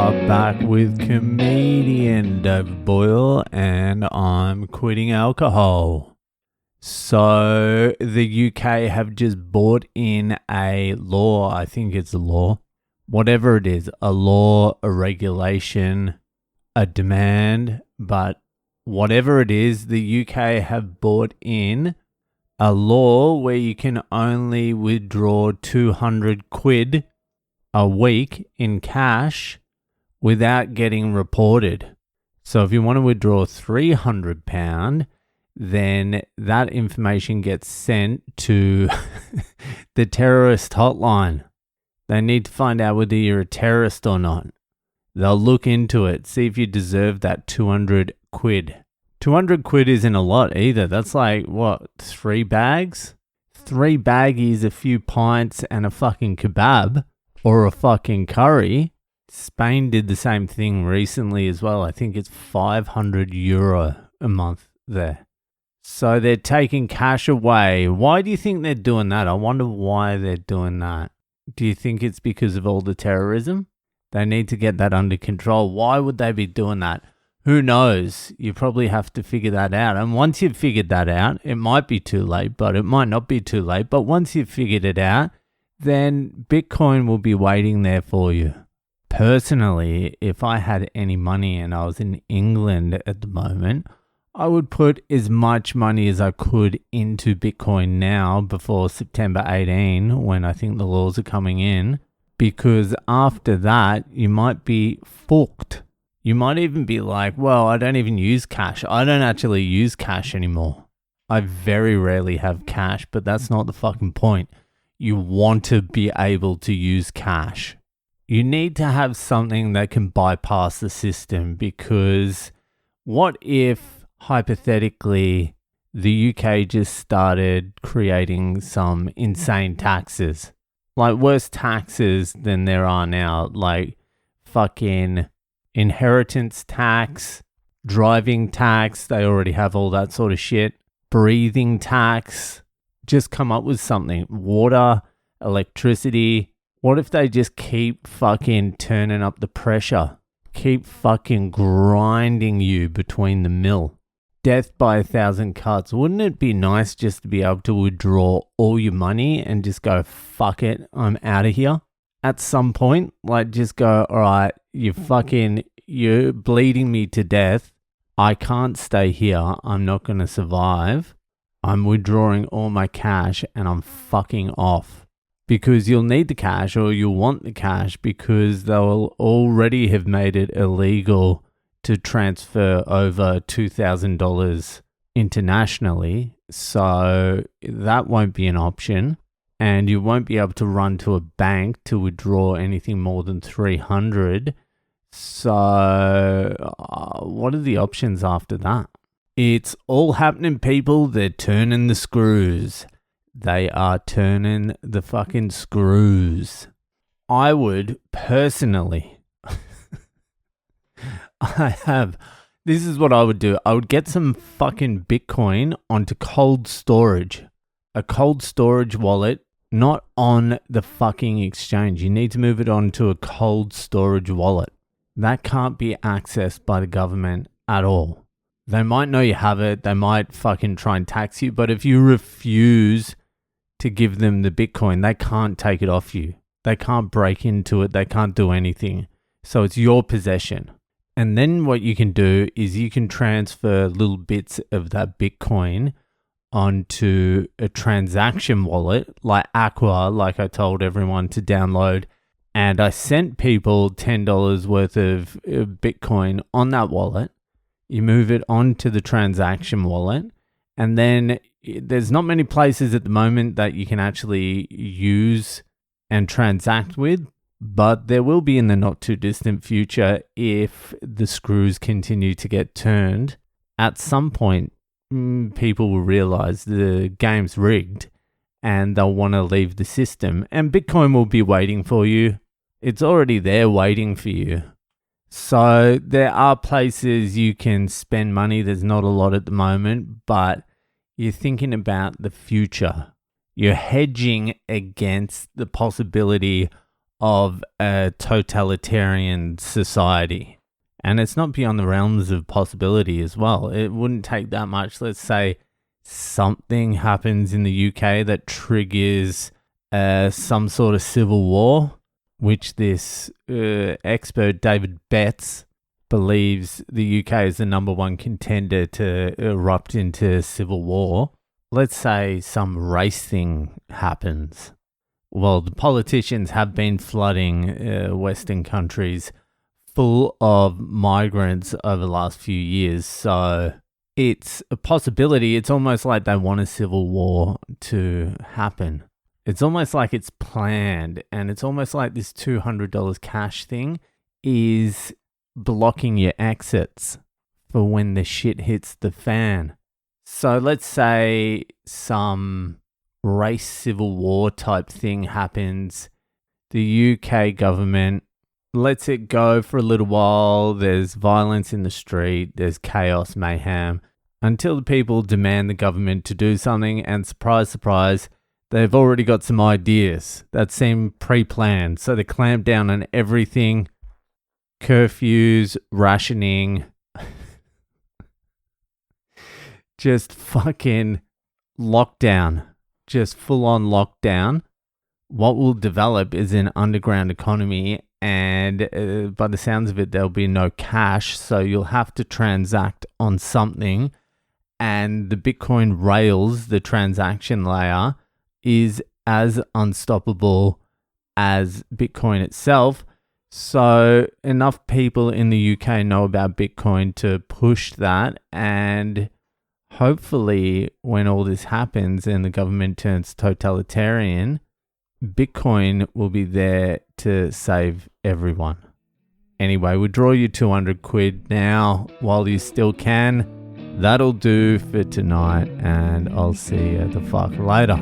are back with comedian David Boyle, and I'm quitting alcohol. So the UK have just brought in a law, I think it's a law, whatever it is, a law, a regulation, a demand, but whatever it is, the UK have brought in a law where you can only withdraw 200 quid a week in cash without getting reported. So if you want to withdraw £300, then that information gets sent to the terrorist hotline. They need to find out whether you're a terrorist or not. They'll look into it, see if you deserve that 200 quid. 200 quid isn't a lot either. That's like, what, 3 bags? 3 baggies, a few pints, and a fucking kebab. Or a fucking curry. Spain did the same thing recently as well. I think it's €500 a month there. So they're taking cash away. Why do you think they're doing that? I wonder why they're doing that. Do you think it's because of all the terrorism? They need to get that under control. Why would they be doing that? Who knows? You probably have to figure that out. And once you've figured that out, it might be too late, but it might not be too late. But once you've figured it out, then Bitcoin will be waiting there for you. Personally, if I had any money and I was in England at the moment, I would put as much money as I could into Bitcoin now before September 18, when I think the laws are coming in, because after that, you might be fucked. You might even be like, well, I don't even use cash. I don't actually use cash anymore. I very rarely have cash, but that's not the fucking point. You want to be able to use cash. You need to have something that can bypass the system, because what if, hypothetically, the UK just started creating some insane taxes? Like worse taxes than there are now, like fucking inheritance tax, driving tax, they already have all that sort of shit, breathing tax. Just come up with something. Water, electricity. What if they just keep fucking turning up the pressure? Keep fucking grinding you between the mill. Death by 1,000 cuts. Wouldn't it be nice just to be able to withdraw all your money and just go, fuck it, I'm out of here? At some point, like just go, all right, you're bleeding me to death. I can't stay here. I'm not going to survive. I'm withdrawing all my cash and I'm fucking off. Because you'll need the cash, or you'll want the cash, because they'll already have made it illegal to transfer over $2,000 internationally. So that won't be an option. And you won't be able to run to a bank to withdraw anything more than 300. So what are the options after that? It's all happening, people. They're turning the screws. They are turning the fucking screws. I would personally, this is what I would do. I would get some fucking Bitcoin onto cold storage. A cold storage wallet, not on the fucking exchange. You need to move it onto a cold storage wallet. That can't be accessed by the government at all. They might know you have it. They might fucking try and tax you. But if you refuse to give them the Bitcoin, they can't take it off you. They can't break into it. They can't do anything. So it's your possession. And then what you can do is you can transfer little bits of that Bitcoin onto a transaction wallet like Aqua, like I told everyone to download. And I sent people $10 worth of Bitcoin on that wallet. You move it onto the transaction wallet, and then there's not many places at the moment that you can actually use and transact with, but there will be in the not too distant future if the screws continue to get turned. At some point, people will realize the game's rigged and they'll want to leave the system, and Bitcoin will be waiting for you. It's already there waiting for you. So there are places you can spend money. There's not a lot at the moment, but you're thinking about the future. You're hedging against the possibility of a totalitarian society. And it's not beyond the realms of possibility as well. It wouldn't take that much. Let's say something happens in the UK that triggers some sort of civil war, which this expert David Betts believes the UK is the number one contender to erupt into civil war. Let's say some race thing happens. Well, the politicians have been flooding Western countries full of migrants over the last few years. So it's a possibility. It's almost like they want a civil war to happen. It's almost like it's planned, and it's almost like this $200 cash thing is blocking your exits for when the shit hits the fan. So let's say some race civil war type thing happens. The UK government lets it go for a little while. There's violence in the street. There's chaos, mayhem, until the people demand the government to do something. And surprise, surprise, they've already got some ideas that seem pre-planned. So they clamp down on everything. Curfews, rationing, just fucking lockdown, just full-on lockdown. What will develop is an underground economy, and by the sounds of it, there'll be no cash, so you'll have to transact on something, and the Bitcoin rails, the transaction layer, is as unstoppable as Bitcoin itself. So enough people in the UK know about Bitcoin to push that, and hopefully when all this happens and the government turns totalitarian, Bitcoin will be there to save everyone. Anyway, withdraw your 200 quid now while you still can. That'll do for tonight, and I'll see you the fuck later.